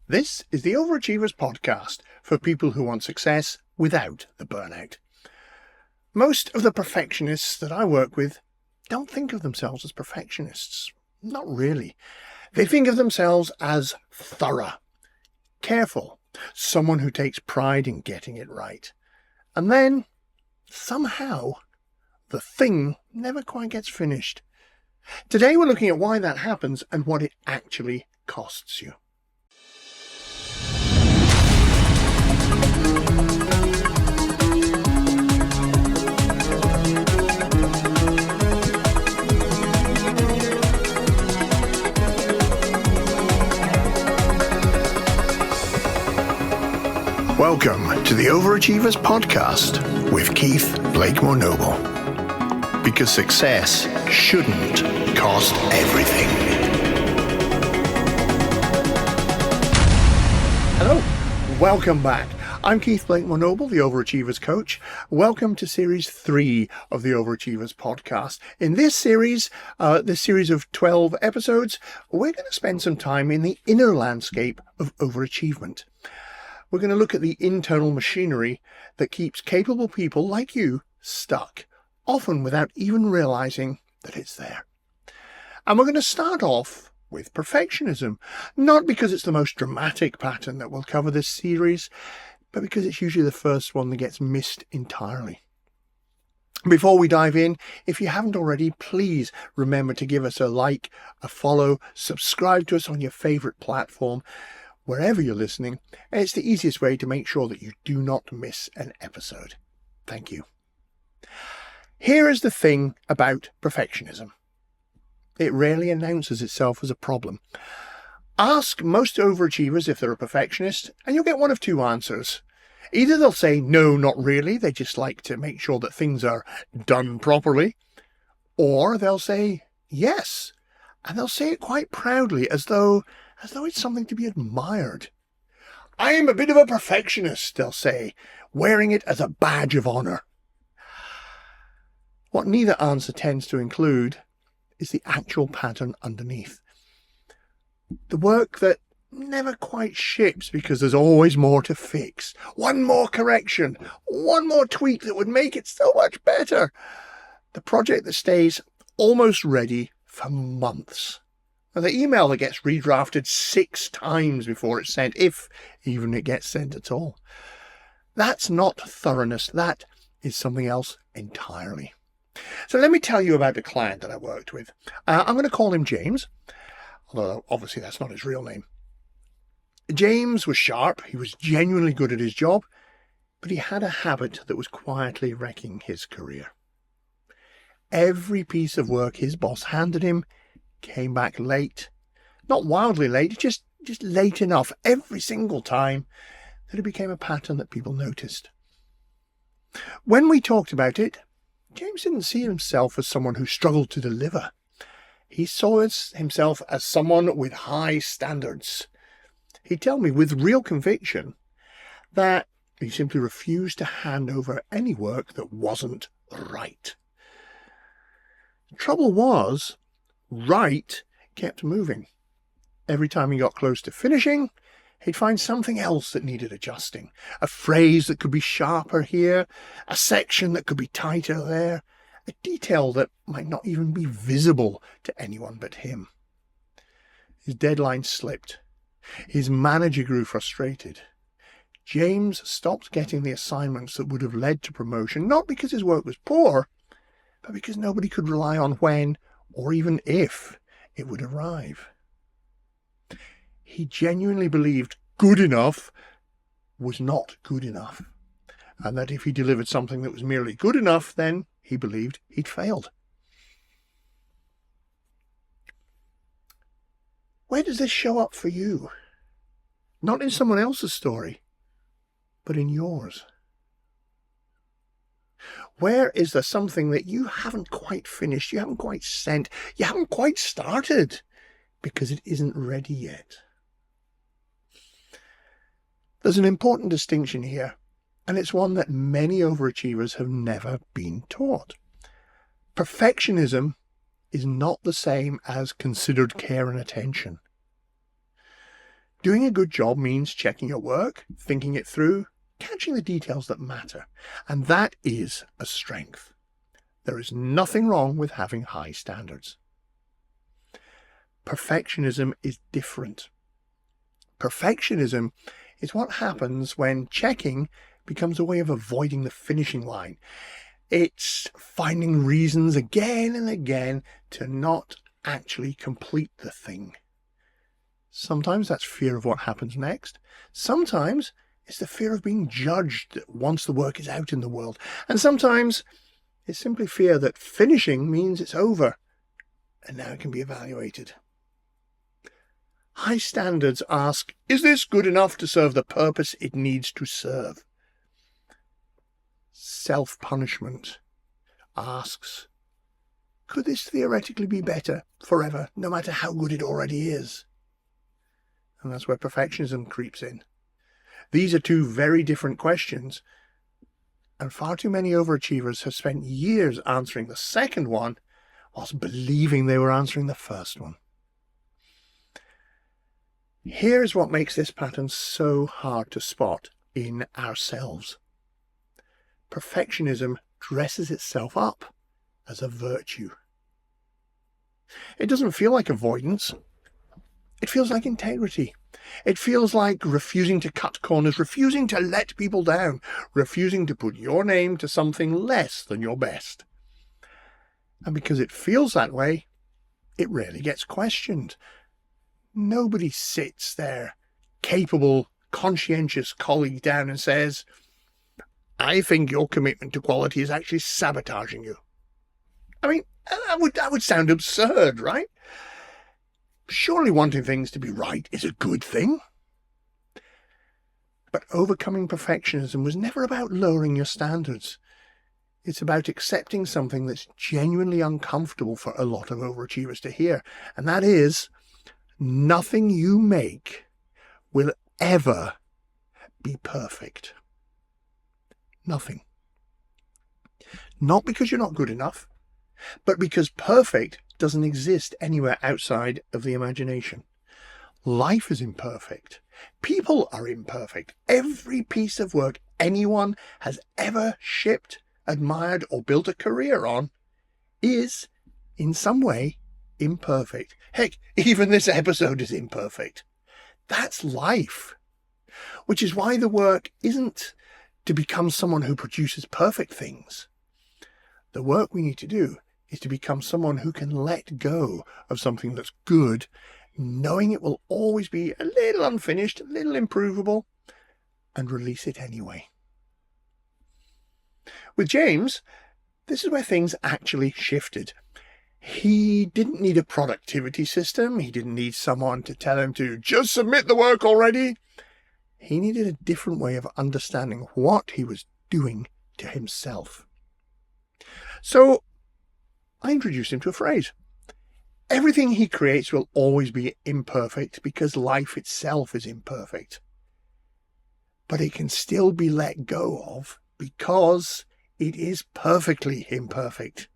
This is the Overachievers podcast for people who want success without the burnout. Most of the perfectionists that I work with don't think of themselves as perfectionists. Not really. They think of themselves as thorough, careful, someone who takes pride in getting it right. And then, somehow, the thing never quite gets finished. Today we're looking at why that happens and what it actually costs you. Welcome to the Overachievers podcast with Keith Blakemore Noble. Because success shouldn't cost everything. Hello, welcome back. I'm Keith Blakemore Noble, the Overachievers coach. Welcome to series 3 of the Overachievers podcast. In this series of 12 episodes, we're going to spend some time in the inner landscape of overachievement. We're going to look at the internal machinery that keeps capable people like you stuck, often without even realizing that it's there. And we're going to start off with perfectionism, not because it's the most dramatic pattern that we'll cover this series, but because it's usually the first one that gets missed entirely. Before we dive in, if you haven't already, please remember to give us a like, a follow, subscribe to us on your favorite platform, wherever you're listening. It's the easiest way to make sure that you do not miss an episode. Thank you. Here is the thing about perfectionism. It rarely announces itself as a problem. Ask most overachievers if they're a perfectionist, and you'll get one of two answers. Either they'll say, no, not really, they just like to make sure that things are done properly. Or they'll say, yes, and they'll say it quite proudly, as though it's something to be admired. I am a bit of a perfectionist, they'll say, wearing it as a badge of honour. What neither answer tends to include is the actual pattern underneath. The work that never quite ships because there's always more to fix. One more correction, one more tweak that would make it so much better. The project that stays almost ready for months. The email that gets redrafted 6 times before it's sent, if even it gets sent at all. That's not thoroughness. That is something else entirely. So let me tell you about a client that I worked with. I'm going to call him James, although obviously that's not his real name. James was sharp. He was genuinely good at his job, but he had a habit that was quietly wrecking his career. Every piece of work his boss handed him came back late. Not wildly late, just late enough every single time that it became a pattern that people noticed. When we talked about it, James didn't see himself as someone who struggled to deliver. He saw himself as someone with high standards. He'd tell me with real conviction that he simply refused to hand over any work that wasn't right. The trouble was, right kept moving. Every time he got close to finishing, he'd find something else that needed adjusting. A phrase that could be sharper here, a section that could be tighter there, a detail that might not even be visible to anyone but him. His deadline slipped. His manager grew frustrated. James stopped getting the assignments that would have led to promotion, not because his work was poor, but because nobody could rely on when, or even if, it would arrive. He genuinely believed good enough was not good enough, and that if he delivered something that was merely good enough, then he believed he'd failed. Where does this show up for you? Not in someone else's story, but in yours. Where is there something that you haven't quite finished, you haven't quite sent, you haven't quite started because it isn't ready yet? There's an important distinction here, and it's one that many overachievers have never been taught. Perfectionism is not the same as considered care and attention. Doing a good job means checking your work, thinking it through, catching the details that matter. And that is a strength. There is nothing wrong with having high standards. Perfectionism is different. Perfectionism is what happens when checking becomes a way of avoiding the finishing line. It's finding reasons again and again to not actually complete the thing. Sometimes that's fear of what happens next. Sometimes it's the fear of being judged once the work is out in the world. And sometimes it's simply fear that finishing means it's over and now it can be evaluated. High standards ask, is this good enough to serve the purpose it needs to serve? Self-punishment asks, could this theoretically be better forever, no matter how good it already is? And that's where perfectionism creeps in. These are two very different questions, and far too many overachievers have spent years answering the second one whilst believing they were answering the first one. Here's what makes this pattern so hard to spot in ourselves. Perfectionism dresses itself up as a virtue. It doesn't feel like avoidance. It feels like integrity. It feels like refusing to cut corners, refusing to let people down, refusing to put your name to something less than your best. And because it feels that way, it rarely gets questioned. Nobody sits their capable, conscientious colleague down and says, I think your commitment to quality is actually sabotaging you. I mean, that would sound absurd, right? Surely wanting things to be right is a good thing. But overcoming perfectionism was never about lowering your standards. It's about accepting something that's genuinely uncomfortable for a lot of overachievers to hear. And that is, nothing you make will ever be perfect. Nothing. Not because you're not good enough, but because perfect doesn't exist anywhere outside of the imagination. Life is imperfect. People are imperfect. Every piece of work anyone has ever shipped, admired, or built a career on is, in some way, imperfect. Heck, even this episode is imperfect. That's life. Which is why the work isn't to become someone who produces perfect things. The work we need to do is to become someone who can let go of something that's good, knowing it will always be a little unfinished, a little improvable, and release it anyway. With James, this is where things actually shifted. He didn't need a productivity system. He didn't need someone to tell him to just submit the work already. He needed a different way of understanding what he was doing to himself. So I introduced him to a phrase. Everything he creates will always be imperfect because life itself is imperfect. But it can still be let go of because it is perfectly imperfect.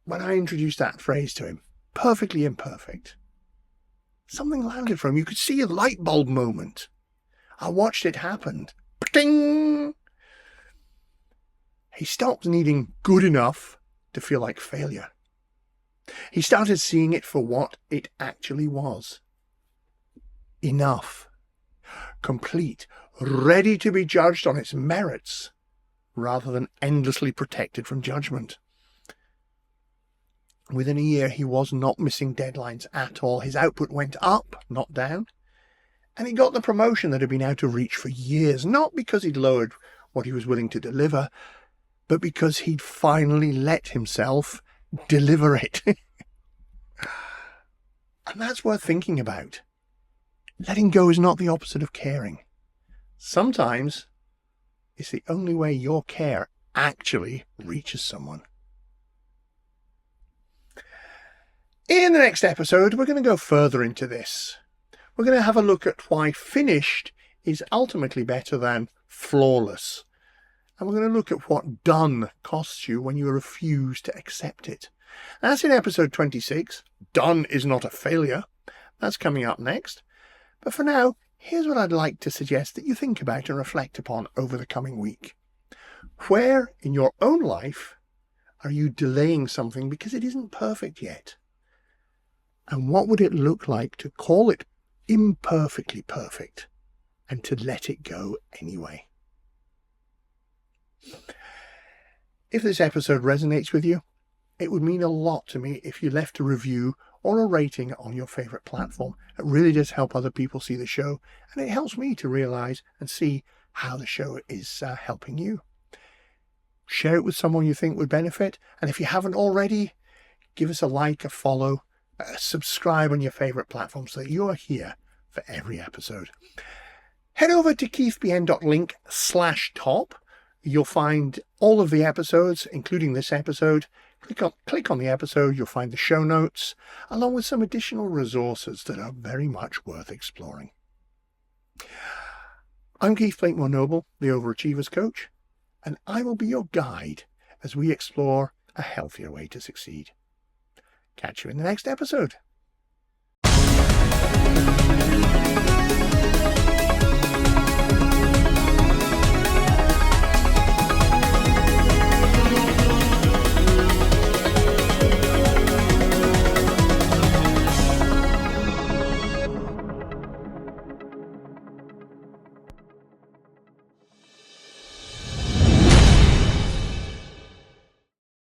When I introduced that phrase to him, perfectly imperfect, something landed for him. You could see a light bulb moment. I watched it happen. Ding! He stopped needing good enough to feel like failure. He started seeing it for what it actually was. Enough. Complete. Ready to be judged on its merits, rather than endlessly protected from judgment. Within a year, he was not missing deadlines at all. His output went up, not down. And he got the promotion that had been out of reach for years, not because he'd lowered what he was willing to deliver, but because he'd finally let himself deliver it. And that's worth thinking about. Letting go is not the opposite of caring. Sometimes it's the only way your care actually reaches someone. In the next episode, we're going to go further into this. We're going to have a look at why finished is ultimately better than flawless. And we're going to look at what done costs you when you refuse to accept it. That's in episode 26. Done is not a failure. That's coming up next. But for now, here's what I'd like to suggest that you think about and reflect upon over the coming week. Where in your own life are you delaying something because it isn't perfect yet? And what would it look like to call it imperfectly perfect and to let it go anyway? If this episode resonates with you, it would mean a lot to me if you left a review or a rating on your favourite platform. It really does help other people see the show, and it helps me to realise and see how the show is helping you. Share it with someone you think would benefit, and if you haven't already, give us a like, a follow, subscribe on your favourite platform so that you are here for every episode. Head over to keithbn.link/top. You'll find all of the episodes, including this episode. Click on the episode, you'll find the show notes, along with some additional resources that are very much worth exploring. I'm Keith Blakemore Noble, the Overachievers Coach, and I will be your guide as we explore a healthier way to succeed. Catch you in the next episode.